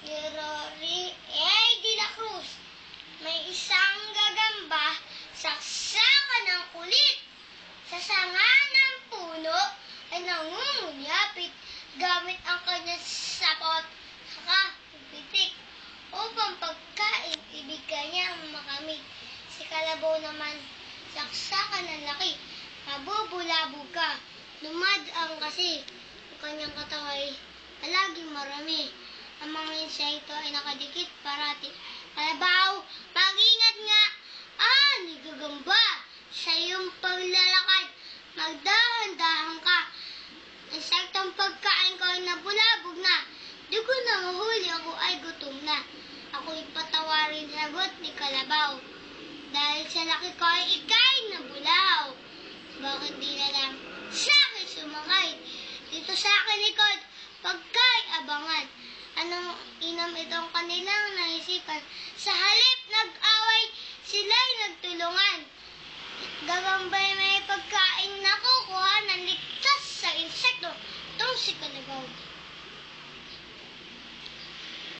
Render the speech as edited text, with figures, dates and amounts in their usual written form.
Yurori de la Cruz. May isang gagamba, saksakan ng kulit. Sa sanga ng puno ay nangungunyapit gamit ang kanyang sapot saka pitik upang pagkain ibig kanyang makamit. Si Kalabaw naman, saksakan ng laki, mabubulabog ka, lumadang kasi ang kanyang kataway palaging marami. Ang mga insekto ay nakadikit parati. Kalabaw, mag-ingat nga! Ni gagamba, sa iyong paglalakad, magdahan-dahan ka. Insektong pagkain ko ay nabulabog na. Di ko na mahuli, ako ay gutom na. Ako'y patawarin, sagot ni Kalabaw. Dahil sa laki ko ay ika'y nabulaw. Bakit di na lang sa akin sumakay? Dito sa akin likod, pagka'y abangan. Anong inam itong kanilang naisipan? Sa halip nag-away, sila'y nagtulungan. Gagamba